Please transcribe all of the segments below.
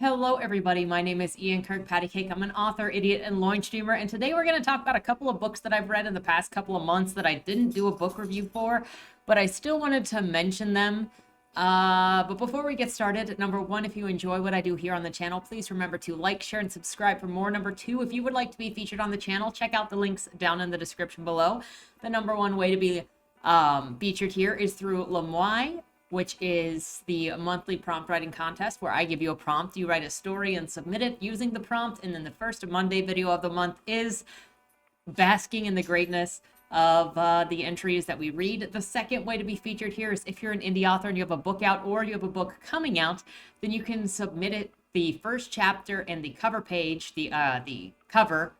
Hello, everybody. My name is Ian Kirkpatrick. I'm an author, idiot, and loin streamer. And today we're going to talk about a couple of books that I've read in the past couple of months that I didn't do a book review for, but I still wanted to mention them. But before we get started, number one, if you enjoy what I do here on the channel, please remember to like, share, and subscribe for more. Number two, if you would like to be featured on the channel, check out the links down in the description below. The number one way to be featured here is through Lemoy, which is the monthly prompt writing contest where I give you a prompt, you write a story and submit it using the prompt, and then the first Monday video of the month is basking in the greatness of the entries that we read. The second way to be featured here is if you're an indie author and you have a book out or you have a book coming out, then you can submit it, the first chapter and the cover page, the cover,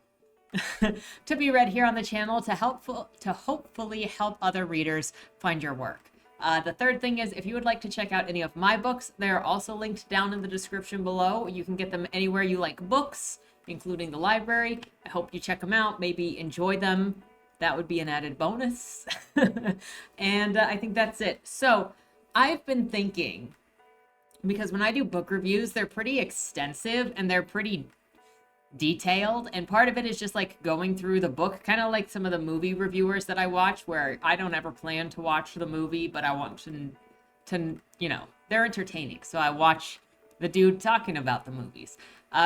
to be read here on the channel to hopefully help other readers find your work. The third thing is if you would like to check out any of my books, they're also linked down in the description below. You can get them anywhere you like books, including the library. I hope you check them out, maybe enjoy them. That would be an added bonus. And I think that's it. So I've been thinking, because when I do book reviews, they're pretty extensive and they're pretty detailed, and part of it is just like going through the book, kind of like some of the movie reviewers that I watch, where I don't ever plan to watch the movie, but I want to they're entertaining, so I watch the dude talking about the movies.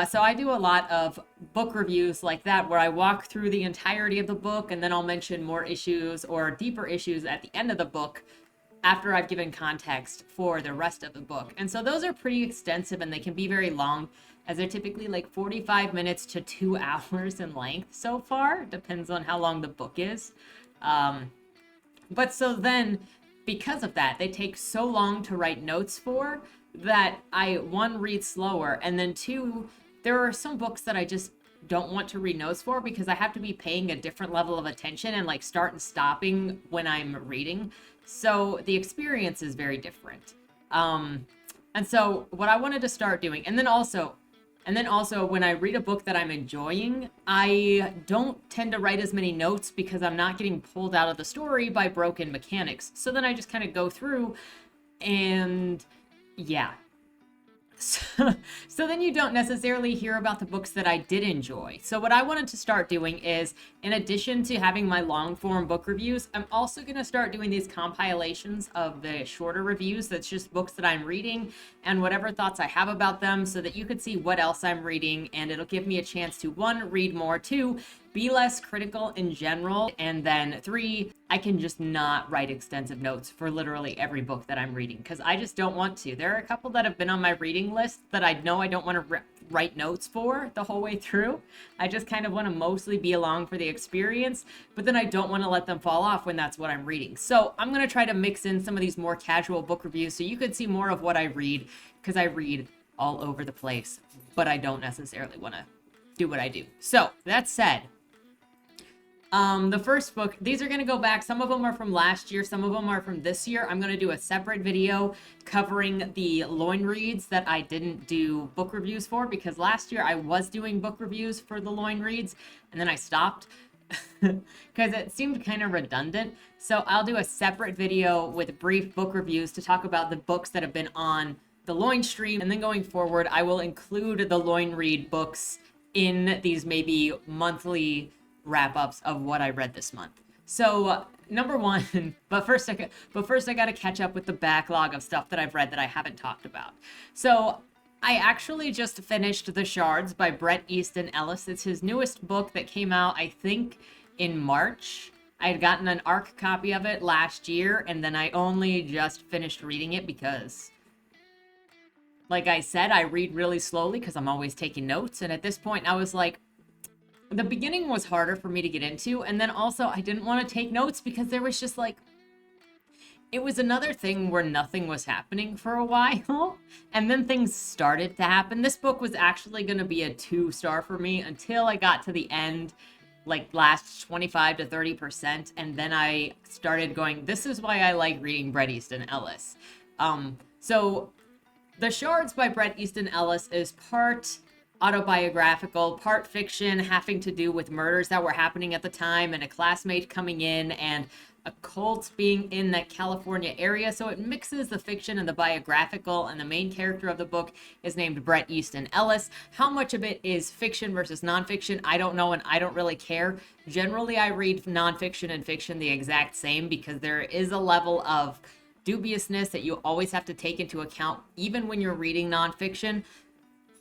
So I do a lot of book reviews like that, where I walk through the entirety of the book, and then I'll mention more issues or deeper issues at the end of the book after I've given context for the rest of the book. And so those are pretty extensive, and they can be very long, as they're typically like 45 minutes to 2 hours in length so far. Depends on how long the book is. But so then, because of that, they take so long to write notes for that I, one, read slower, and then two, there are some books that I just don't want to read notes for because I have to be paying a different level of attention and like start and stopping when I'm reading. So the experience is very different. And so what I wanted to start doing, and then also when I read a book that I'm enjoying, I don't tend to write as many notes because I'm not getting pulled out of the story by broken mechanics. So then I just kind of go through and yeah. So then you don't necessarily hear about the books that I did enjoy. So what I wanted to start doing is, in addition to having my long form book reviews, I'm also going to start doing these compilations of the shorter reviews. That's just books that I'm reading and whatever thoughts I have about them, so that you could see what else I'm reading, and it'll give me a chance to, one, read more, two, be less critical in general, and then three, I can just not write extensive notes for literally every book that I'm reading, because I just don't want to. There are a couple that have been on my reading list that I know I don't want to write notes for the whole way through. I just kind of want to mostly be along for the experience, but then I don't want to let them fall off when that's what I'm reading. So I'm going to try to mix in some of these more casual book reviews so you could see more of what I read, because I read all over the place, but I don't necessarily want to do what I do. So that said, the first book, these are going to go back. Some of them are from last year. Some of them are from this year. I'm going to do a separate video covering the loin reads that I didn't do book reviews for, because last year I was doing book reviews for the loin reads and then I stopped because it seemed kind of redundant. So I'll do a separate video with brief book reviews to talk about the books that have been on the loin stream. And then going forward, I will include the loin read books in these maybe monthly wrap-ups of what I read this month. So number one, but first I got to catch up with the backlog of stuff that I've read that I haven't talked about. So I actually just finished The Shards by Bret Easton Ellis. It's his newest book that came out, I think, in March. I had gotten an ARC copy of it last year, and then I only just finished reading it because, like I said, I read really slowly because I'm always taking notes. And at this point, I was like, the beginning was harder for me to get into, and then also I didn't want to take notes because there was just like, it was another thing where nothing was happening for a while, and then things started to happen. This book was actually going to be a 2-star for me until I got to the end, like last 25 to 30%, and then I started going, this is why I like reading Bret Easton Ellis. So The Shards by Bret Easton Ellis is part autobiographical, part fiction, having to do with murders that were happening at the time and a classmate coming in and a cult being in that California area. So it mixes the fiction and the biographical, and the main character of the book is named Bret Easton Ellis. How much of it is fiction versus nonfiction, I don't know, and I don't really care. Generally, I read nonfiction and fiction the exact same because there is a level of dubiousness that you always have to take into account, even when you're reading nonfiction.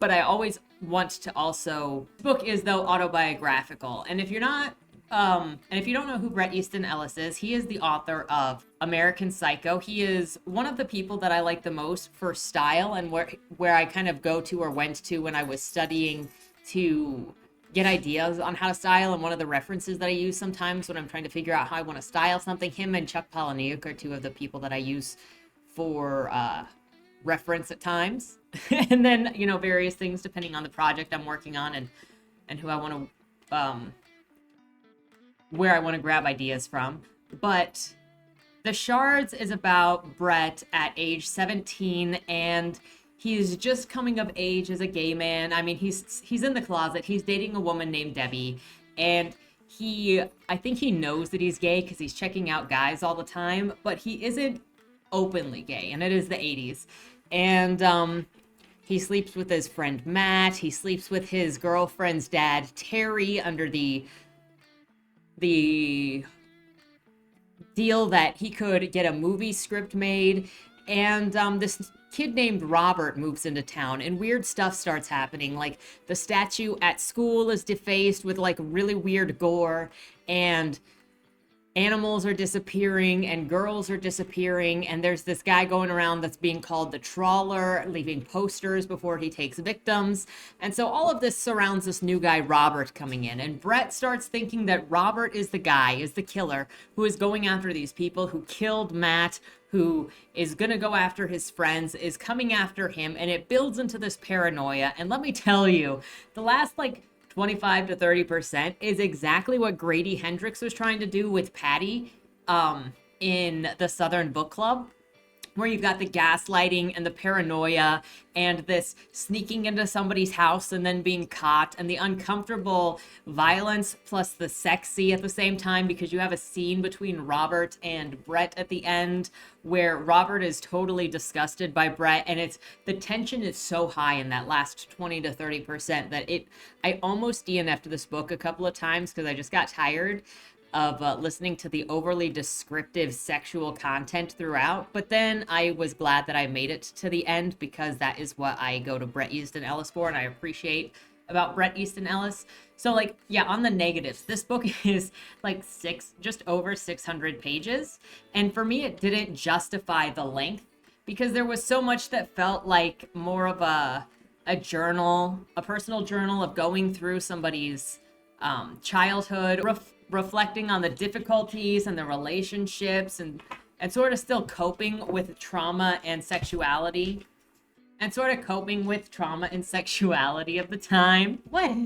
But I always want to also, this book is though autobiographical. And if you're not, and if you don't know who Bret Easton Ellis is, he is the author of American Psycho. He is one of the people that I like the most for style, and where I kind of go to or went to when I was studying to get ideas on how to style. And one of the references that I use sometimes when I'm trying to figure out how I want to style something, him and Chuck Palahniuk are two of the people that I use for reference at times. And then, you know, various things depending on the project I'm working on and who I want to where I want to grab ideas from. But The Shards is about Bret at age 17, and he's just coming of age as a gay man. I mean, he's in the closet. He's dating a woman named Debbie, and I think he knows that he's gay because he's checking out guys all the time, but he isn't openly gay, and it is the 80s. And he sleeps with his friend Matt. He sleeps with his girlfriend's dad, Terry, under the deal that he could get a movie script made. And this kid named Robert moves into town, and weird stuff starts happening. Like, the statue at school is defaced with like really weird gore, and animals are disappearing and girls are disappearing, and there's this guy going around that's being called the Trawler, leaving posters before he takes victims. And so all of this surrounds this new guy Robert coming in, and Bret starts thinking that Robert is the guy, is the killer, who is going after these people, who killed Matt, who is gonna go after his friends, is coming after him, and it builds into this paranoia. And let me tell you, the last 25 to 30% is exactly what Grady Hendrix was trying to do with Patty in the Southern Book Club, where you've got the gaslighting and the paranoia and this sneaking into somebody's house and then being caught, and the uncomfortable violence plus the sexy at the same time, because you have a scene between Robert and Bret at the end where Robert is totally disgusted by Bret, and the tension is so high in that last 20 to 30% that I almost DNF'd this book a couple of times because I just got tired of listening to the overly descriptive sexual content throughout. But then I was glad that I made it to the end, because that is what I go to Bret Easton Ellis for, and I appreciate about Bret Easton Ellis. So on the negatives, this book is just over 600 pages. And for me, it didn't justify the length, because there was so much that felt like more of a journal, a personal journal of going through somebody's childhood, reflecting on the difficulties and the relationships, and sort of still coping with trauma and sexuality. And sort of coping with trauma and sexuality of the time. What?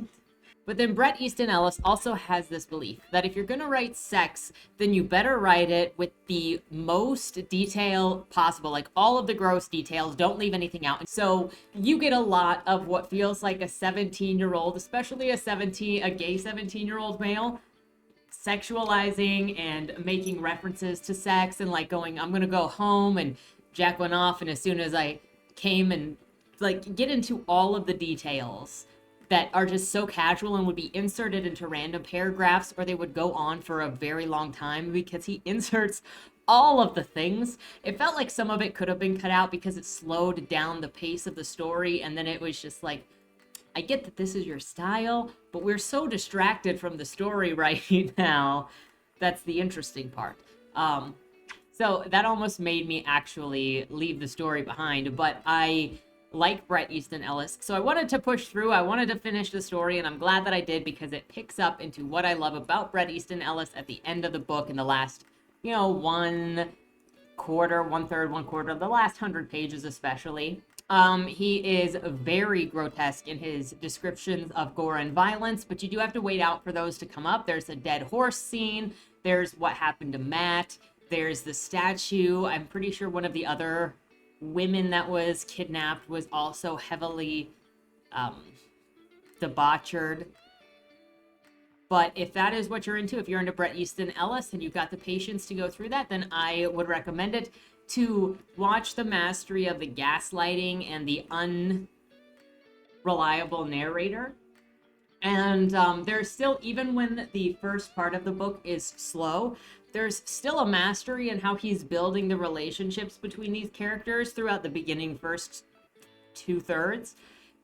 But then Bret Easton Ellis also has this belief that if you're going to write sex, then you better write it with the most detail possible, like all of the gross details, don't leave anything out. And so you get a lot of what feels like a 17-year-old, especially a gay 17-year-old male, sexualizing and making references to sex, and going, I'm going to go home and jack one off, and as soon as I came, and get into all of the details that are just so casual and would be inserted into random paragraphs, or they would go on for a very long time because he inserts all of the things. It felt like some of it could have been cut out because it slowed down the pace of the story, and then it was just I get that this is your style, but we're so distracted from the story right now. That's the interesting part. So that almost made me actually leave the story behind, but I like Bret Easton Ellis, so I wanted to push through. I wanted to finish the story, and I'm glad that I did, because it picks up into what I love about Bret Easton Ellis at the end of the book, in the last, one quarter, the last 100 pages especially. He is very grotesque in his descriptions of gore and violence, but you do have to wait out for those to come up. There's a dead horse scene. There's what happened to Matt. There's the statue. I'm pretty sure one of the other women that was kidnapped was also heavily debauchered. But if that is what you're into, if you're into Bret Easton Ellis and you've got the patience to go through that, then I would recommend it. To watch the mastery of the gaslighting and the unreliable narrator. And there's still, even when the first part of the book is slow, there's still a mastery in how he's building the relationships between these characters throughout the beginning first 2/3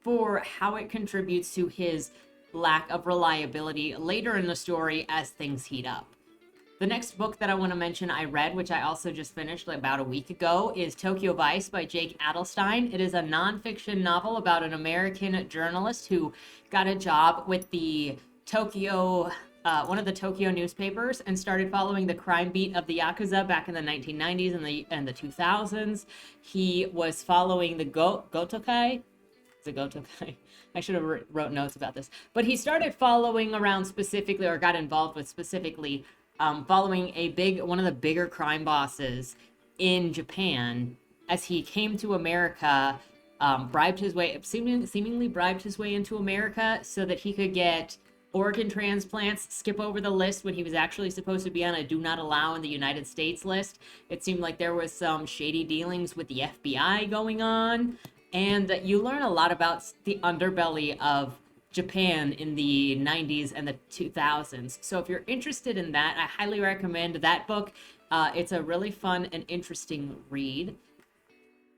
for how it contributes to his lack of reliability later in the story as things heat up. The next book that I want to mention I read, which I also just finished about a week ago, is Tokyo Vice by Jake Adelstein. It is a nonfiction novel about an American journalist who got a job with the one of the Tokyo newspapers and started following the crime beat of the Yakuza back in the 1990s and the 2000s. He was following the Gotokai. The Gotokai. I should have wrote notes about this. But he started following around specifically, or got involved with specifically, following one of the bigger crime bosses in Japan as he came to America, seemingly bribed his way into America so that he could get organ transplants, skip over the list when he was actually supposed to be on a do not allow in the United States list. It seemed like there was some shady dealings with the FBI going on, and you learn a lot about the underbelly of Japan in the 90s and the 2000s. So if you're interested in that, I highly recommend that book. It's a really fun and interesting read.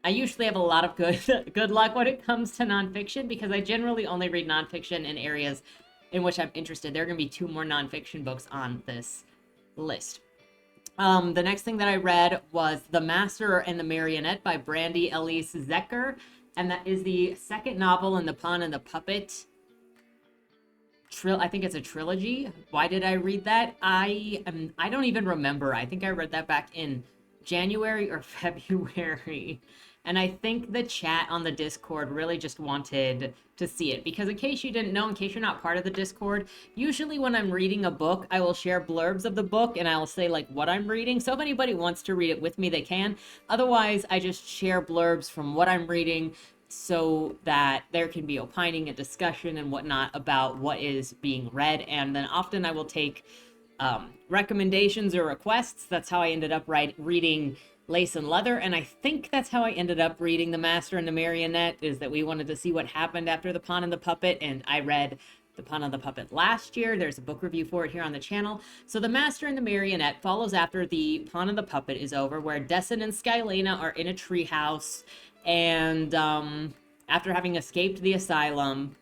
I usually have a lot of good luck when it comes to nonfiction because I generally only read nonfiction in areas in which I'm interested. There are going to be 2 more nonfiction books on this list. The next thing that I read was The Master and the Marionette by Brandy Elise Zecker, and that is the second novel in the Pawn and the Puppet. I think it's a trilogy. Why did I read that? I don't even remember. I think I read that back in January or February. And I think the chat on the Discord really just wanted to see it. Because in case you didn't know, in case you're not part of the Discord, usually when I'm reading a book, I will share blurbs of the book and I'll say like what I'm reading. So if anybody wants to read it with me, they can. Otherwise, I just share blurbs from what I'm reading so that there can be opining and discussion and whatnot about what is being read. And then often I will take recommendations or requests. That's how I ended up reading Lace and Leather, and I think that's how I ended up reading The Master and the Marionette, is that we wanted to see what happened after The Pawn and the Puppet, and I read The Pawn and the Puppet last year. There's a book review for it here on the channel. So The Master and the Marionette follows after The Pawn and the Puppet is over, where Dessen and Skylena are in a treehouse, and after having escaped the asylum,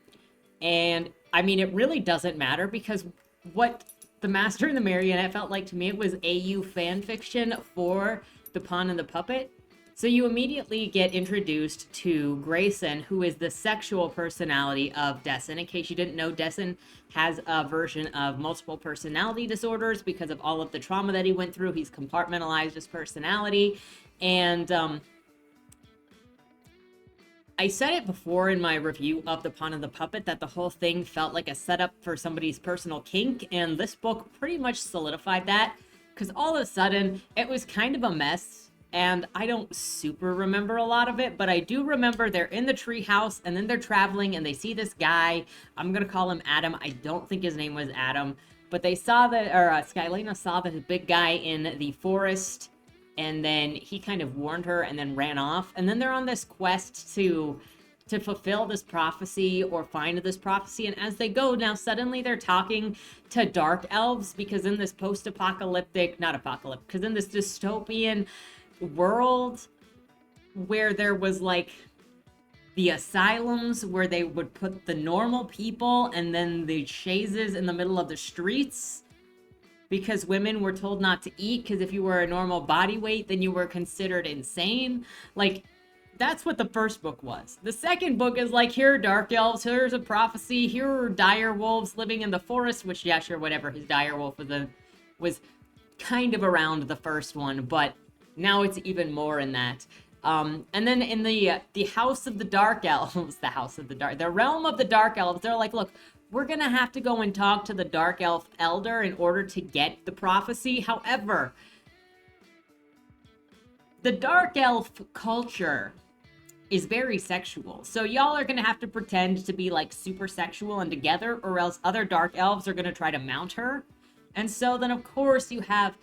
and I mean, it really doesn't matter, because what The Master and the Marionette felt like to me, it was AU fan fiction for The Pawn and the Puppet. So you immediately get introduced to Grayson, who is the sexual personality of Dessen. In case you didn't know, Dessen has a version of multiple personality disorders because of all of the trauma that he went through. He's compartmentalized his personality. And I said it before in my review of The Pawn and the Puppet that the whole thing felt like a setup for somebody's personal kink, and this book pretty much solidified that, because all of a sudden it was kind of a mess, and I don't super remember a lot of it, but I do remember they're in the treehouse, and then they're traveling, and they see this guy. I'm gonna call him Adam. I don't think his name was Adam, but they saw that, or Skylena saw that big guy in the forest, and then he kind of warned her and then ran off. And then they're on this quest to fulfill this prophecy or find this prophecy. And as they go, now suddenly they're talking to dark elves, because in this post-apocalyptic, not apocalyptic, because in this dystopian world where there was like the asylums where they would put the normal people and then the chaises in the middle of the streets, because women were told not to eat, because if you were a normal body weight, then you were considered insane. Like, that's what the first book was. The second book is like, here are dark elves, here's a prophecy, here are dire wolves living in the forest, which, yeah, sure, whatever, his dire wolf was kind of around the first one, but now it's even more in that. And then in the House of the Dark Elves, the realm of the Dark Elves, they're like, look, we're gonna have to go and talk to the Dark Elf Elder in order to get the prophecy. However, the Dark Elf culture is very sexual. So y'all are going to have to pretend to be like super sexual and together, or else other dark elves are going to try to mount her. And so then, of course, you have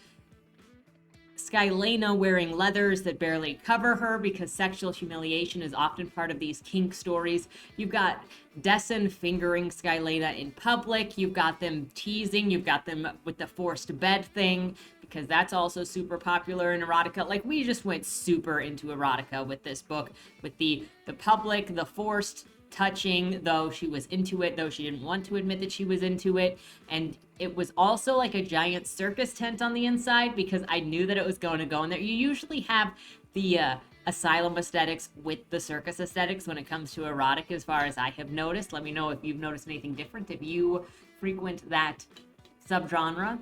Skylena wearing leathers that barely cover her because sexual humiliation is often part of these kink stories. You've got Dessen fingering Skylena in public. You've got them teasing. You've got them with the forced bed thing because that's also super popular in erotica. Like, we just went super into erotica with this book, with the public, the forced touching, though she was into it, though she didn't want to admit that she was into it. And it was also like a giant circus tent on the inside because I knew that it was going to go in there. You usually have the asylum aesthetics with the circus aesthetics when it comes to erotic, as far as I have noticed. Let me know if you've noticed anything different, if you frequent that subgenre.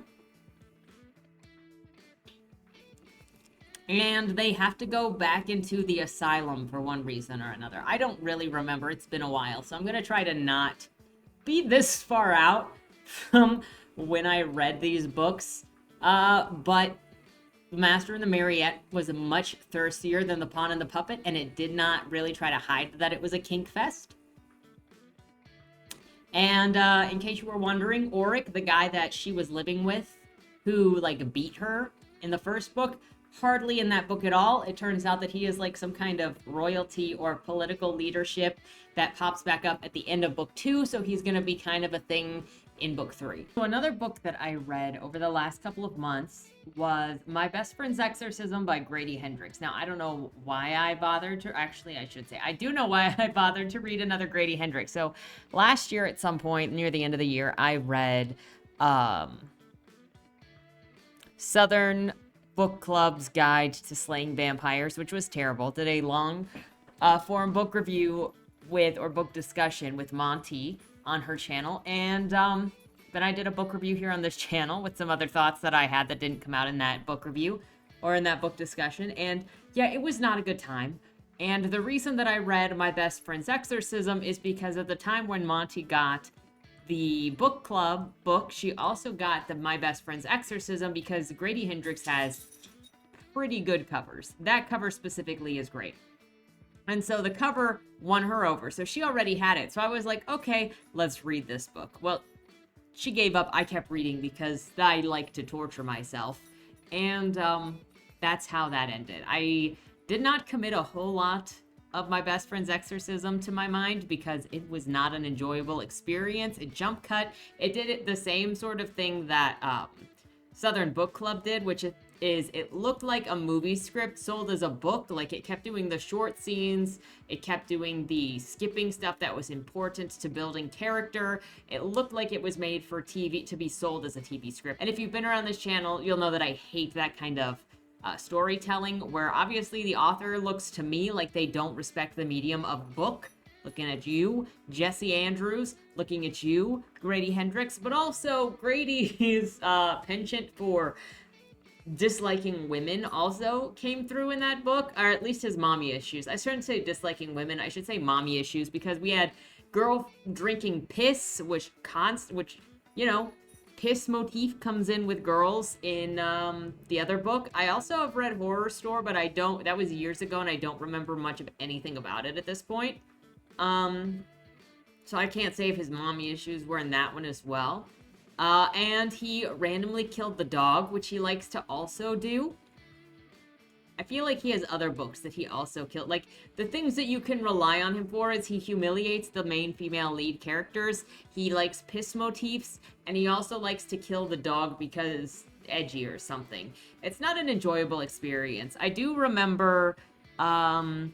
And they have to go back into the asylum for one reason or another. I don't really remember. It's been a while. So I'm going to try to not be this far out from when I read these books. But Master and the Marionette was much thirstier than The Pawn and the Puppet, and it did not really try to hide that it was a kink fest. And in case you were wondering, Auric, the guy that she was living with, who like beat her in the first book, hardly in that book at all. It turns out that he is like some kind of royalty or political leadership that pops back up at the end of book 2, so he's going to be kind of a thing in book 3. So another book that I read over the last couple of months was My Best Friend's Exorcism by Grady Hendrix. Now, I don't know why I bothered to, actually I should say, I do know why I bothered to read another Grady Hendrix. So last year at some point near the end of the year, I read Southern Book Club's Guide to Slaying Vampires, which was terrible. Did a long form book review with, or book discussion with Monty on her channel. And then I did a book review here on this channel with some other thoughts that I had that didn't come out in that book review or in that book discussion. And yeah, it was not a good time. And the reason that I read My Best Friend's Exorcism is because at the time when Monty got the book club book, she also got the My Best Friend's Exorcism because Grady Hendrix has pretty good covers. That cover specifically is great. And so the cover won her over. So she already had it. So I was like, okay, let's read this book. Well, she gave up. I kept reading because I like to torture myself. And that's how that ended. I did not commit a whole lot of My Best Friend's Exorcism to my mind because it was not an enjoyable experience. It jump cut. It did it the same sort of thing that Southern Book Club did, which is it looked like a movie script sold as a book. Like, it kept doing the short scenes. It kept doing the skipping stuff that was important to building character. It looked like it was made for TV, to be sold as a TV script. And if you've been around this channel, you'll know that I hate that kind of storytelling, where obviously the author looks to me like they don't respect the medium of book. Looking at you, Jesse Andrews, looking at you, Grady Hendrix, but also Grady's penchant for disliking women also came through in that book, or at least his mommy issues. I shouldn't say disliking women, I should say mommy issues, because we had girl drinking piss, which you know, piss motif comes in with girls in the other book. I also have read Horror Store, but that was years ago, and I don't remember much of anything about it at this point. So I can't say if his mommy issues were in that one as well. And he randomly killed the dog, which he likes to also do. I feel like he has other books that he also killed. Like, the things that you can rely on him for is he humiliates the main female lead characters. He likes piss motifs, and he also likes to kill the dog because edgy or something. It's not an enjoyable experience. I do remember some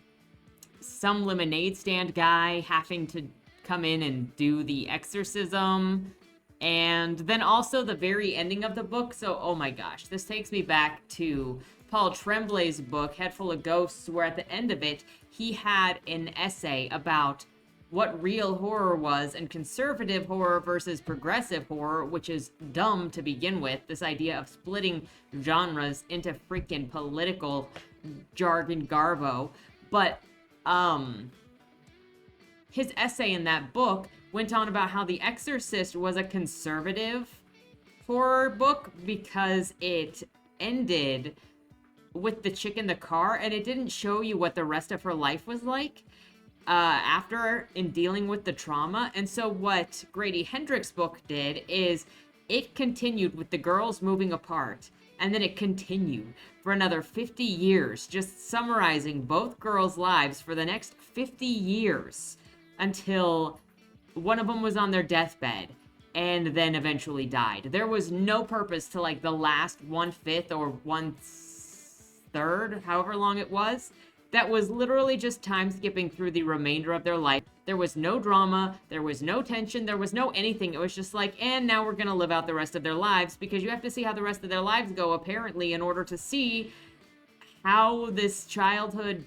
lemonade stand guy having to come in and do the exorcism. And then also the very ending of the book. So, oh my gosh, this takes me back to Paul Tremblay's book, Head Full of Ghosts, where at the end of it, he had an essay about what real horror was and conservative horror versus progressive horror, which is dumb to begin with. This idea of splitting genres into freaking political jargon garbo. But his essay in that book went on about how The Exorcist was a conservative horror book because it ended with the chick in the car, and it didn't show you what the rest of her life was like after in dealing with the trauma. And so what Grady Hendrix' book did is it continued with the girls moving apart, and then it continued for another 50 years, just summarizing both girls' lives for the next 50 years until one of them was on their deathbed and then eventually died. There was no purpose to like the last 1/5 or 1/3, however long it was. That was literally just time skipping through the remainder of their life. There was no drama, there was no tension, there was no anything. It was just like, and now we're going to live out the rest of their lives, because you have to see how the rest of their lives go, apparently, in order to see how this childhood,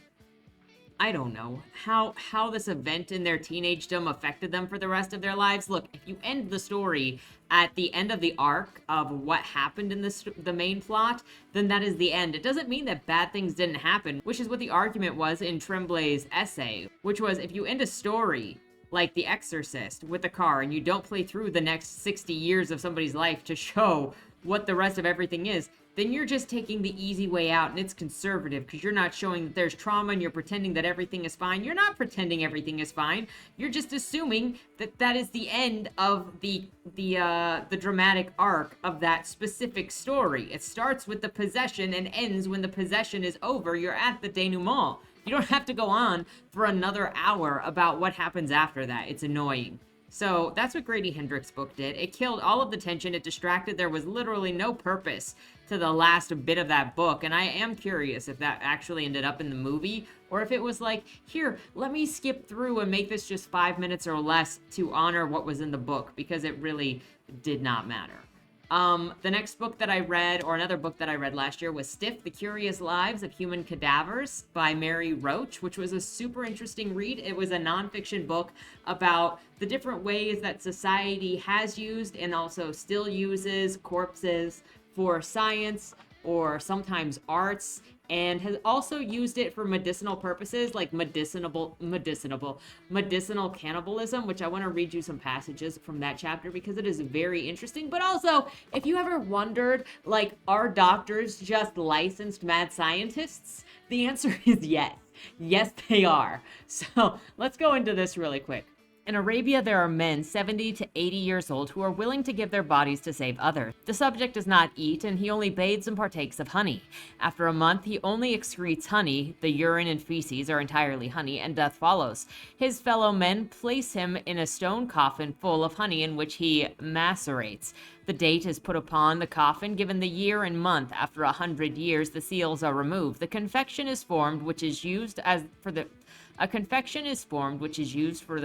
I don't know, how this event in their teenagedom affected them for the rest of their lives. Look, if you end the story at the end of the arc of what happened in the main plot, then that is the end. It doesn't mean that bad things didn't happen, which is what the argument was in Tremblay's essay, which was if you end a story like The Exorcist with a car and you don't play through the next 60 years of somebody's life to show what the rest of everything is, then you're just taking the easy way out, and it's conservative because you're not showing that there's trauma and you're pretending that everything is fine. You're not pretending everything is fine. You're just assuming that that is the end of the dramatic arc of that specific story. It starts with the possession and ends when the possession is over. You're at the denouement. You don't have to go on for another hour about what happens after that. It's annoying. So that's what Grady Hendrix' book did. It killed all of the tension. It distracted. There was literally no purpose to the last bit of that book. And I am curious if that actually ended up in the movie, or if it was like, here, let me skip through and make this just 5 minutes or less to honor what was in the book, because it really did not matter. The next book that I read, or another book that I read last year, was Stiff, The Curious Lives of Human Cadavers by Mary Roach, which was a super interesting read. It was a nonfiction book about the different ways that society has used and also still uses corpses for science or sometimes arts, and has also used it for medicinal purposes, like medicinal cannibalism, which I want to read you some passages from that chapter because it is very interesting. But also, if you ever wondered, like, are doctors just licensed mad scientists? The answer is yes. Yes, they are. So let's go into this really quick. In Arabia, there are men 70 to 80 years old who are willing to give their bodies to save others. The subject does not eat, and he only bathes and partakes of honey. After a month, he only excretes honey. The urine and feces are entirely honey, and death follows. His fellow men place him in a stone coffin full of honey in which he macerates. The date is put upon the coffin, given the year and month. After 100 years, the seals are removed. A confection is formed, which is used for the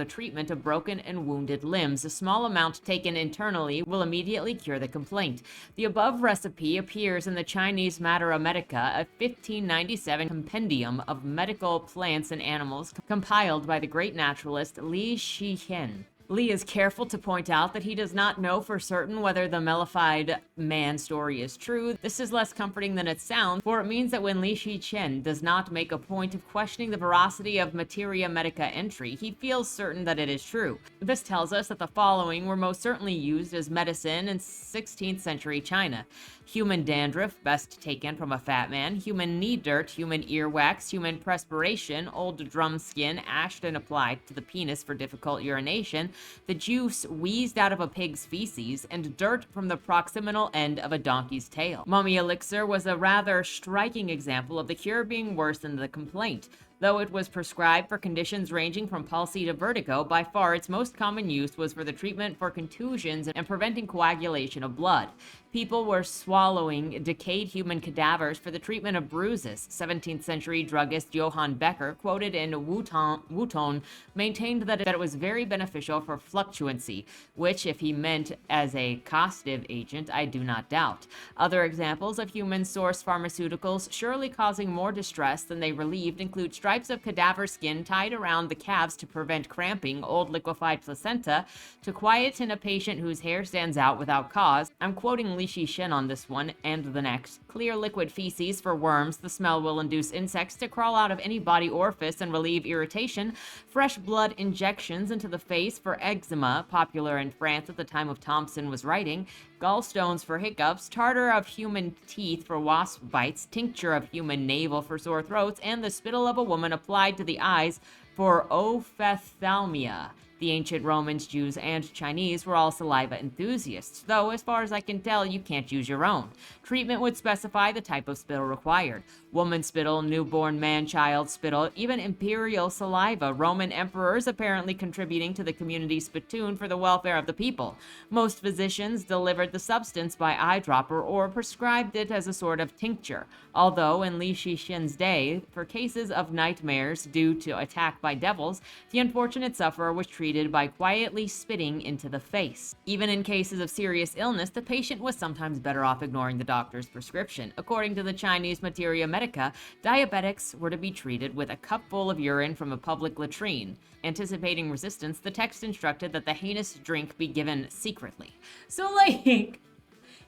treatment of broken and wounded limbs. A small amount taken internally will immediately cure the complaint. The above recipe appears in the Chinese Mater Medica, a 1597 compendium of medical plants and animals compiled by the great naturalist Li Shihen. Li is careful to point out that he does not know for certain whether the mellified man story is true. This is less comforting than it sounds, for it means that when Li Shichen does not make a point of questioning the veracity of Materia Medica entry, he feels certain that it is true. This tells us that the following were most certainly used as medicine in 16th century China: human dandruff, best taken from a fat man; human knee dirt; human earwax; human perspiration; old drum skin, ashed and applied to the penis for difficult urination; the juice wheezed out of a pig's feces; and dirt from the proximal end of a donkey's tail. Mummy elixir was a rather striking example of the cure being worse than the complaint. Though it was prescribed for conditions ranging from palsy to vertigo, by far its most common use was for the treatment for contusions and preventing coagulation of blood. People were swallowing decayed human cadavers for the treatment of bruises. 17th century druggist Johann Becker, quoted in Wuton, maintained that it was very beneficial for fluctuancy, which, if he meant as a costive agent, I do not doubt. Other examples of human source pharmaceuticals surely causing more distress than they relieved include strychnine, stripes of cadaver skin tied around the calves to prevent cramping, old liquefied placenta to quieten a patient whose hair stands out without cause. I'm quoting Li Shen on this one and the next. Clear liquid feces for worms. The smell will induce insects to crawl out of any body orifice and relieve irritation. Fresh blood injections into the face for eczema, popular in France at the time of Thomson was writing. Gallstones for hiccups, tartar of human teeth for wasp bites, tincture of human navel for sore throats, and the spittle of a woman applied to the eyes for ophthalmia. The ancient Romans, Jews, and Chinese were all saliva enthusiasts, though, as far as I can tell, you can't use your own. Treatment would specify the type of spittle required. Woman spittle, newborn man-child spittle, even imperial saliva, Roman emperors apparently contributing to the community's spittoon for the welfare of the people. Most physicians delivered the substance by eyedropper or prescribed it as a sort of tincture, although in Li Shen's day, for cases of nightmares due to attack by devils, the unfortunate sufferer was treated by quietly spitting into the face. Even in cases of serious illness, the patient was sometimes better off ignoring the doctor's prescription. According to the Chinese Materia Medica, diabetics were to be treated with a cupful of urine from a public latrine. Anticipating resistance, the text instructed that the heinous drink be given secretly. So, like,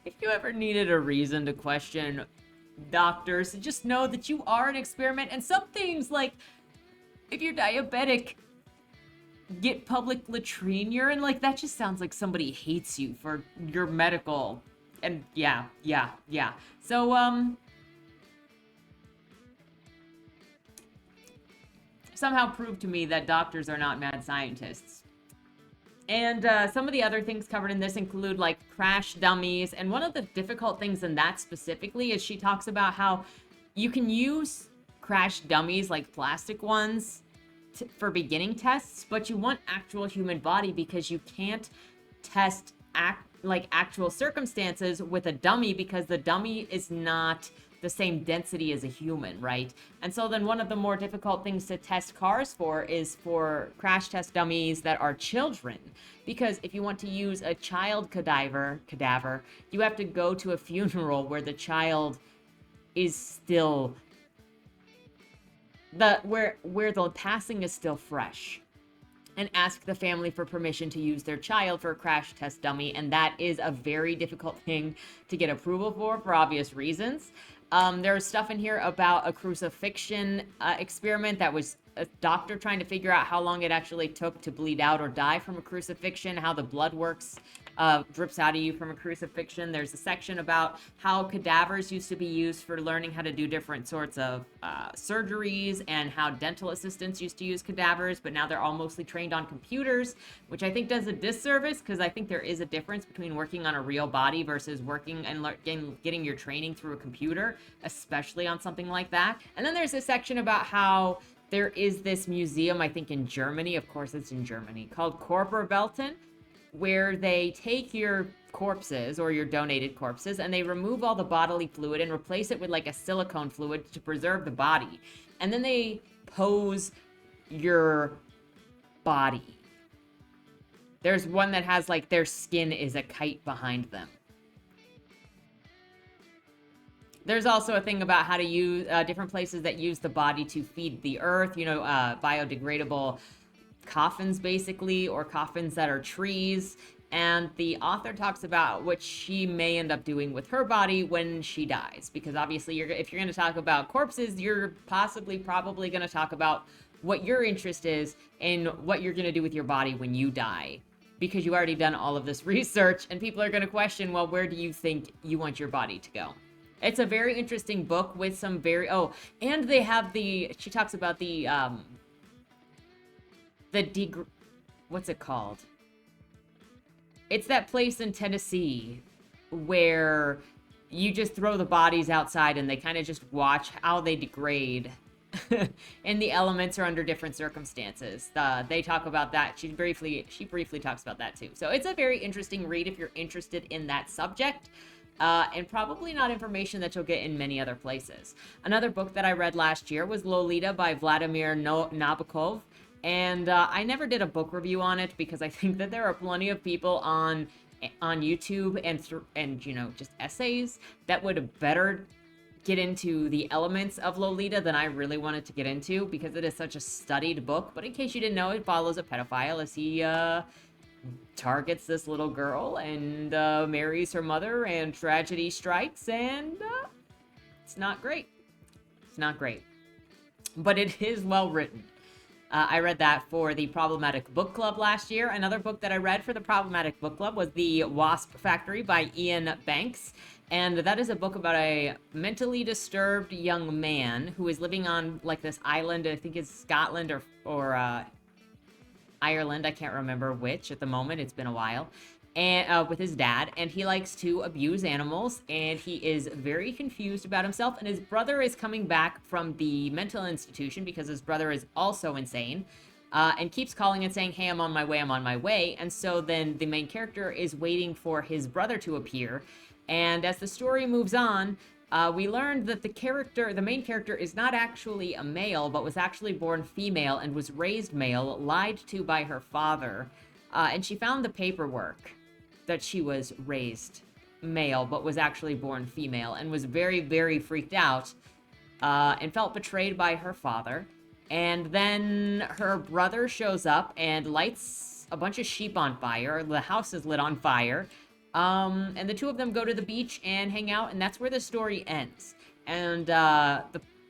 if you ever needed a reason to question doctors, just know that you are an experiment, and some things, like, if you're diabetic, get public latrine urine, like, that just sounds like somebody hates you for your medical, and yeah. So, somehow prove to me that doctors are not mad scientists. And some of the other things covered in this include, like, crash dummies, and one of the difficult things in that specifically is she talks about how you can use crash dummies, like plastic ones, for beginning tests, but you want actual human body because you can't test actual circumstances with a dummy because the dummy is not the same density as a human, right? And so then one of the more difficult things to test cars for is for crash test dummies that are children, because if you want to use a child cadaver, you have to go to a funeral where the child is still where the passing is still fresh, and ask the family for permission to use their child for a crash test dummy, and that is a very difficult thing to get approval for obvious reasons. There's stuff in here about a crucifixion experiment that was a doctor trying to figure out how long it actually took to bleed out or die from a crucifixion, how the blood works, drips out of you from a crucifixion. There's a section about how cadavers used to be used for learning how to do different sorts of surgeries, and how dental assistants used to use cadavers, but now they're all mostly trained on computers, which I think does a disservice, because I think there is a difference between working on a real body versus working and getting your training through a computer, especially on something like that. And then there's a section about how there is this museum, I think in Germany, of course it's in Germany, called Körperwelten, where they take your corpses or your donated corpses and they remove all the bodily fluid and replace it with like a silicone fluid to preserve the body. And then they pose your body. There's one that has like their skin is a kite behind them. There's also a thing about how to use different places that use the body to feed the earth, biodegradable coffins basically, or coffins that are trees. And the author talks about what she may end up doing with her body when she dies, because obviously if you're going to talk about corpses, you're probably going to talk about what your interest is in what you're going to do with your body when you die, because you've already done all of this research, and people are going to question, well, where do you think you want your body to go? It's a very interesting book with some and they have she talks about what's it called? It's that place in Tennessee where you just throw the bodies outside and they kind of just watch how they degrade and the elements are under different circumstances. They talk about that. She briefly talks about that too. So it's a very interesting read if you're interested in that subject. And probably not information that you'll get in many other places. Another book that I read last year was Lolita by Vladimir Nabokov. And I never did a book review on it because I think that there are plenty of people on YouTube and just essays that would better get into the elements of Lolita than I really wanted to get into because it is such a studied book. But in case you didn't know, it follows a pedophile as he targets this little girl and marries her mother, and tragedy strikes, and it's not great. It's not great. But it is well written. I read that for the Problematic Book Club last year. Another book that I read for the Problematic Book Club was The Wasp Factory by Ian Banks. And that is a book about a mentally disturbed young man who is living on like this island, I think it's Scotland or Ireland, I can't remember which at the moment, it's been a while, and with his dad, and he likes to abuse animals, and he is very confused about himself, and his brother is coming back from the mental institution because his brother is also insane, and keeps calling and saying, hey, I'm on my way, and so then the main character is waiting for his brother to appear, and as the story moves on, we learned that the main character, is not actually a male, but was actually born female and was raised male, lied to by her father. And she found the paperwork that she was raised male, but was actually born female, and was very, very freaked out, and felt betrayed by her father. And then her brother shows up and lights a bunch of sheep on fire. The house is lit on fire. And the two of them go to the beach and hang out, and that's where the story ends. And the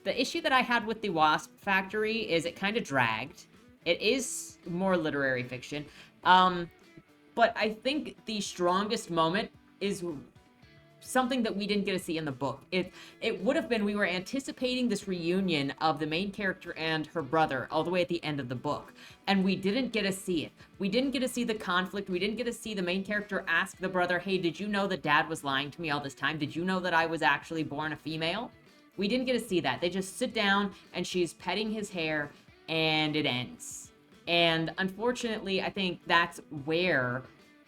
issue that I had with The Wasp Factory is it kind of dragged. It is more literary fiction. But I think the strongest moment is something that we didn't get to see in the book. It would have been, we were anticipating this reunion of the main character and her brother all the way at the end of the book, and we didn't get to see it. We didn't get to see the conflict. We didn't get to see the main character ask the brother, hey, did you know that dad was lying to me all this time? Did you know that I was actually born a female? We didn't get to see that. They just sit down and she's petting his hair and it ends. And unfortunately, I think that's where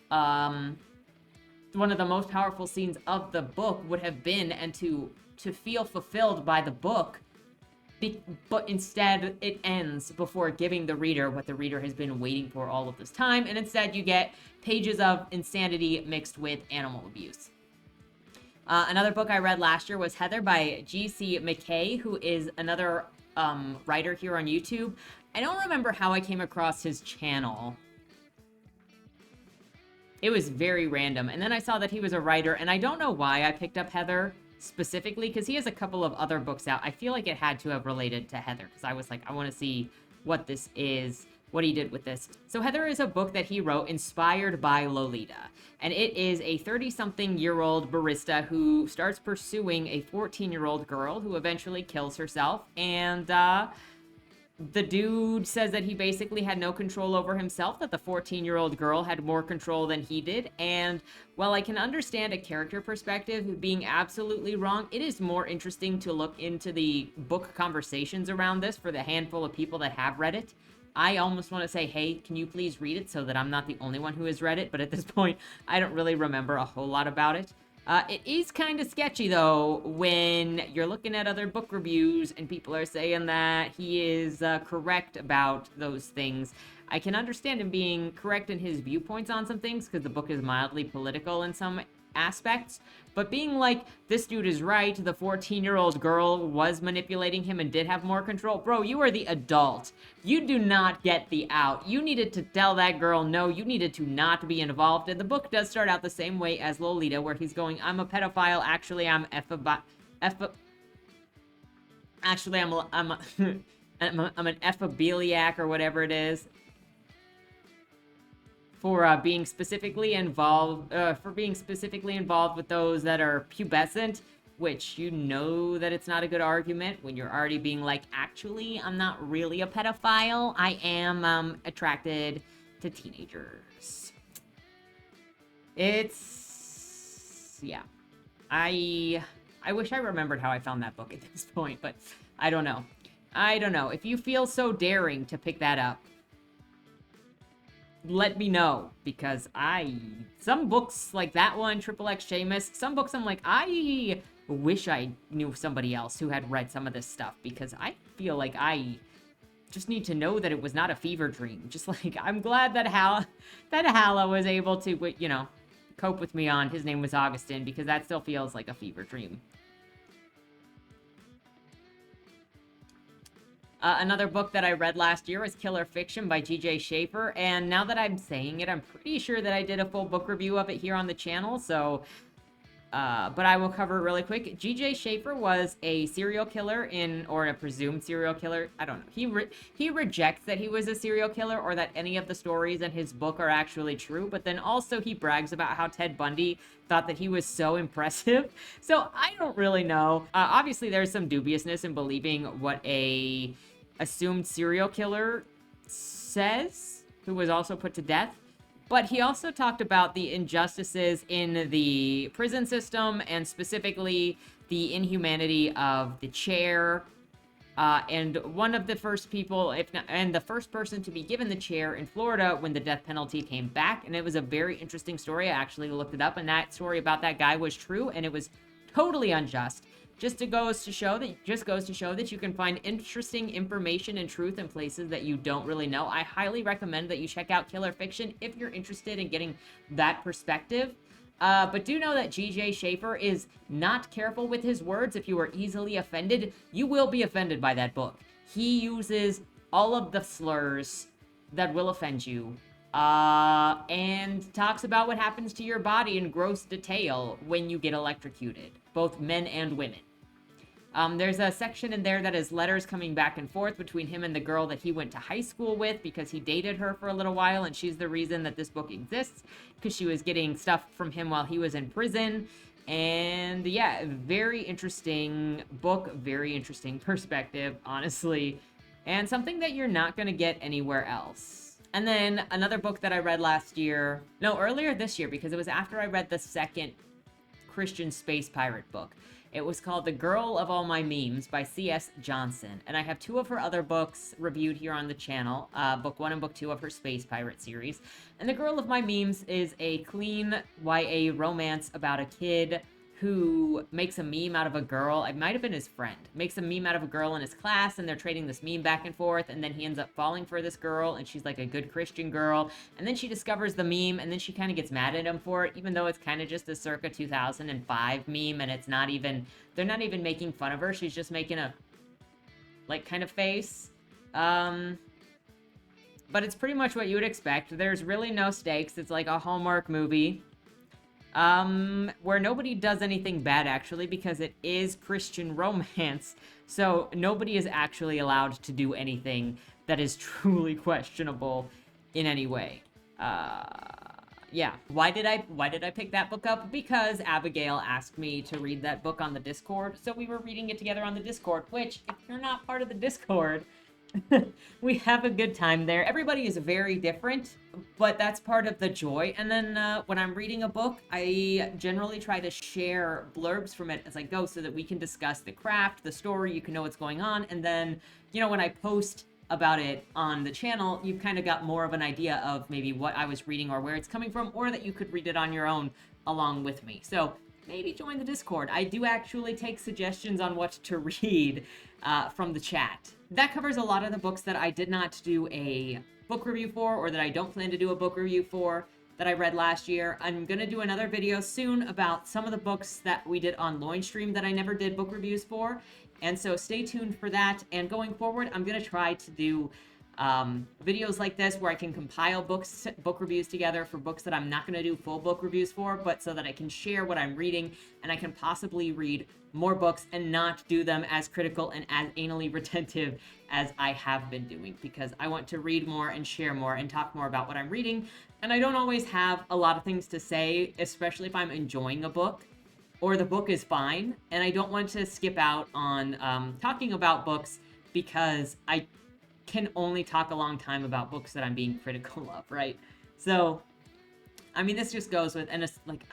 one of the most powerful scenes of the book would have been, and to feel fulfilled by the book, but instead it ends before giving the reader what the reader has been waiting for all of this time, and instead you get pages of insanity mixed with animal abuse. Another book I read last year was Heather by G.C. McKay, who is another writer here on YouTube. I don't remember how I came across his channel. It was very random. And then I saw that he was a writer, and I don't know why I picked up Heather specifically, because he has a couple of other books out. I feel like it had to have related to Heather, because I was like, I want to see what this is, what he did with this. So Heather is a book that he wrote inspired by Lolita. And it is a 30-something-year-old barista who starts pursuing a 14-year-old girl who eventually kills herself. And the dude says that he basically had no control over himself, that the 14-year-old girl had more control than he did. And while I can understand a character perspective being absolutely wrong, it is more interesting to look into the book conversations around this for the handful of people that have read it. I almost want to say, hey, can you please read it so that I'm not the only one who has read it? But at this point, I don't really remember a whole lot about it. It is kind of sketchy, though, when you're looking at other book reviews and people are saying that he is correct about those things. I can understand him being correct in his viewpoints on some things because the book is mildly political in some aspects. But being like, this dude is right, the 14-year-old girl was manipulating him and did have more control. Bro, you are the adult. You do not get the out. You needed to tell that girl no. You needed to not be involved. And the book does start out the same way as Lolita, where he's going, I'm a pedophile. Actually, I'm Actually, I'm an ephobiliac or whatever it is. For being specifically involved with those that are pubescent, which you know that it's not a good argument when you're already being like, actually, I'm not really a pedophile. I am attracted to teenagers. Yeah. I wish I remembered how I found that book at this point, but I don't know. If you feel so daring to pick that up, let me know, because some books like that one, Triple X Seamus, some books I'm like, I wish I knew somebody else who had read some of this stuff, because I feel like I just need to know that it was not a fever dream. Just like, I'm glad that Hala was able to, cope with me on His Name Was Augustin, because that still feels like a fever dream. Another book that I read last year was Killer Fiction by G.J. Schaefer, and now that I'm saying it, I'm pretty sure that I did a full book review of it here on the channel, so but I will cover it really quick. G.J. Schaefer was a serial killer or a presumed serial killer. I don't know. He rejects that he was a serial killer or that any of the stories in his book are actually true. But then also he brags about how Ted Bundy thought that he was so impressive. So I don't really know. Obviously, there's some dubiousness in believing what a assumed serial killer says, who was also put to death. But he also talked about the injustices in the prison system and specifically the inhumanity of the chair. And one of the first people, and the first person to be given the chair in Florida when the death penalty came back. And it was a very interesting story. I actually looked it up, and that story about that guy was true, and it was totally unjust. Just goes to show that you can find interesting information and truth in places that you don't really know. I highly recommend that you check out Killer Fiction if you're interested in getting that perspective. But do know that G.J. Schaefer is not careful with his words. If you are easily offended, you will be offended by that book. He uses all of the slurs that will offend you. And talks about what happens to your body in gross detail when you get electrocuted, both men and women. There's a section in there that is letters coming back and forth between him and the girl that he went to high school with because he dated her for a little while, and she's the reason that this book exists because she was getting stuff from him while he was in prison. And yeah, very interesting book, very interesting perspective, honestly, and something that you're not going to get anywhere else. And then another book that I read earlier this year, because it was after I read the second Christian space pirate book. It was called The Girl of All My Memes by C.S. Johnson. And I have two of her other books reviewed here on the channel, book 1 and book 2 of her space pirate series. And The Girl of My Memes is a clean YA romance about a kid who makes a meme out of a girl. It might have been his friend. Makes a meme out of a girl in his class, and they're trading this meme back and forth, and then he ends up falling for this girl, and she's like a good Christian girl, and then she discovers the meme, and then she kind of gets mad at him for it, even though it's kind of just a circa 2005 meme, and it's not even, they're not even making fun of her. She's just making a, like, kind of face. But it's pretty much what you would expect. There's really no stakes. It's like a Hallmark movie. Where nobody does anything bad, actually, because it is Christian romance, so nobody is actually allowed to do anything that is truly questionable in any way. Yeah. Why did I pick that book up? Because Abigail asked me to read that book on the Discord, so we were reading it together on the Discord, which, if you're not part of the Discord, we have a good time there. Everybody is very different, but that's part of the joy. And then when I'm reading a book, I generally try to share blurbs from it as I go so that we can discuss the craft, the story, you can know what's going on. And then, you know, when I post about it on the channel, you've kind of got more of an idea of maybe what I was reading or where it's coming from, or that you could read it on your own along with me. So maybe join the Discord. I do actually take suggestions on what to read from the chat. That covers a lot of the books that I did not do a book review for, or that I don't plan to do a book review for, that I read last year. I'm going to do another video soon about some of the books that we did on Loin Stream that I never did book reviews for. And so stay tuned for that. And going forward, I'm going to try to do videos like this where I can compile book reviews together for books that I'm not going to do full book reviews for, but so that I can share what I'm reading, and I can possibly read more books and not do them as critical and as anally retentive as I have been doing, because I want to read more and share more and talk more about what I'm reading. And I don't always have a lot of things to say, especially if I'm enjoying a book or the book is fine, and I don't want to skip out on talking about books because I can only talk a long time about books that I'm being critical of, right? So, I mean, this just goes with, and it's like,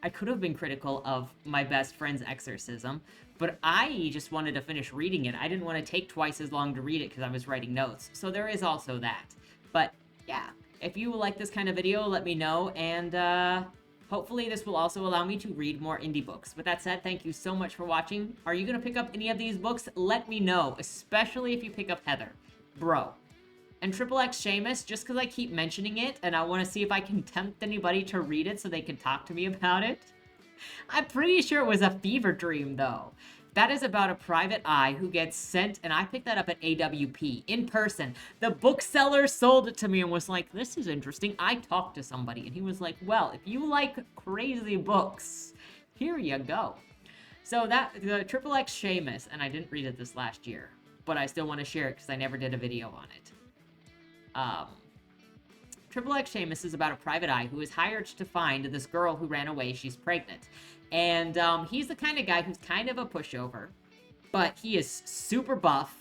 I could have been critical of my best friend's Exorcism, but I just wanted to finish reading it. I didn't want to take twice as long to read it because I was writing notes. So there is also that. But yeah, if you like this kind of video, let me know, and hopefully this will also allow me to read more indie books. With that said, thank you so much for watching. Are you going to pick up any of these books? Let me know, especially if you pick up Heather. Bro. And XXX Seamus, just because I keep mentioning it, and I want to see if I can tempt anybody to read it so they can talk to me about it. I'm pretty sure it was a fever dream, though. That is about a private eye who gets sent, and I picked that up at AWP in person. The bookseller sold it to me and was like, this is interesting. I talked to somebody, and he was like, well, if you like crazy books, here you go. So that, the Triple X Seamus, and I didn't read it this last year, but I still want to share it because I never did a video on it. Triple X Seamus is about a private eye who is hired to find this girl who ran away. She's pregnant. And he's the kind of guy who's kind of a pushover, but he is super buff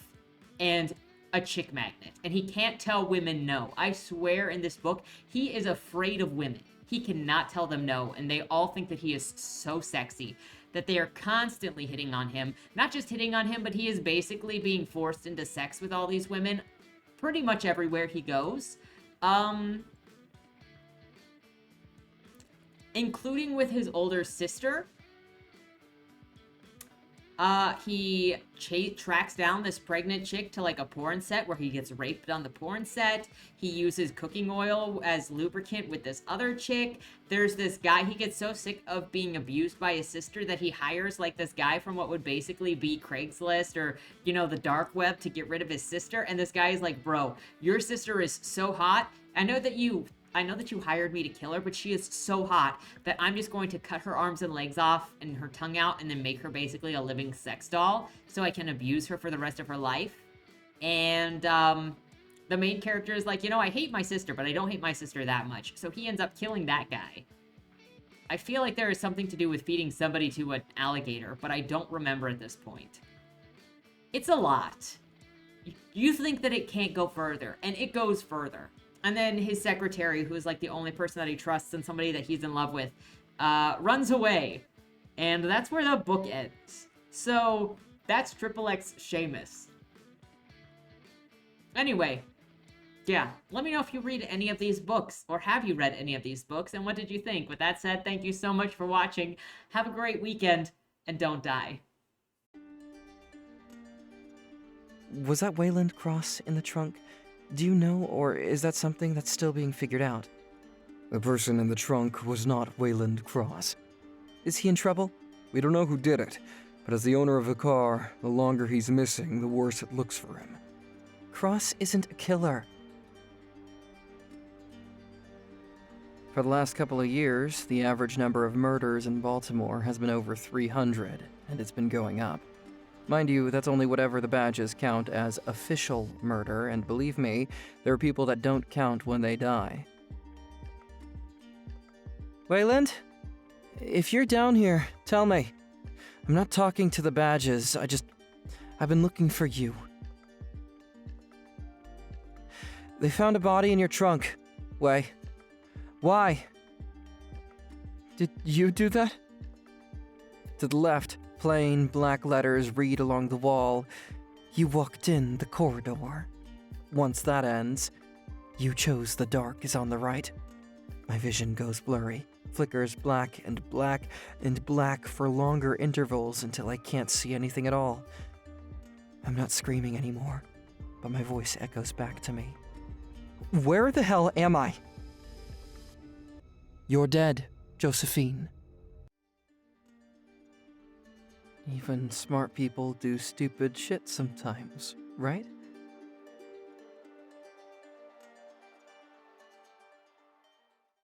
and a chick magnet. And he can't tell women no. I swear in this book, he is afraid of women. He cannot tell them no. And they all think that he is so sexy that they are constantly hitting on him. Not just hitting on him, but he is basically being forced into sex with all these women pretty much everywhere he goes. Including with his older sister. He tracks down this pregnant chick to like a porn set where he gets raped on the porn set. He uses cooking oil as lubricant with this other chick. There's this guy, he gets so sick of being abused by his sister that he hires like this guy from what would basically be Craigslist or, you know, the dark web to get rid of his sister. And this guy is like, bro, your sister is so hot. I know that you hired me to kill her, but she is so hot that I'm just going to cut her arms and legs off and her tongue out and then make her basically a living sex doll so I can abuse her for the rest of her life. And the main character is like, you know, I hate my sister, but I don't hate my sister that much. So he ends up killing that guy. I feel like there is something to do with feeding somebody to an alligator, but I don't remember at this point. It's a lot. You think that it can't go further, and it goes further. And then his secretary, who is like the only person that he trusts and somebody that he's in love with, runs away. And that's where the book ends. So that's Triple X Seamus. Anyway, yeah, let me know if you read any of these books, or have you read any of these books, and what did you think? With that said, thank you so much for watching. Have a great weekend, and don't die. Was that Wayland Cross in the trunk? Do you know, or is that something that's still being figured out? The person in the trunk was not Wayland Cross. Is he in trouble? We don't know who did it, but as the owner of the car, the longer he's missing, the worse it looks for him. Cross isn't a killer. For the last couple of years, the average number of murders in Baltimore has been over 300, and it's been going up. Mind you, that's only whatever the badges count as official murder, and believe me, there are people that don't count when they die. Wayland? If you're down here, tell me. I'm not talking to the badges, I've been looking for you. They found a body in your trunk. Way. Why? Did you do that? To the left. Plain black letters read along the wall. You walked in the corridor. Once that ends, you chose the dark is on the right. My vision goes blurry, flickers black and black and black for longer intervals until I can't see anything at all. I'm not screaming anymore, but my voice echoes back to me. Where the hell am I? You're dead, Josephine. Even smart people do stupid shit sometimes, right?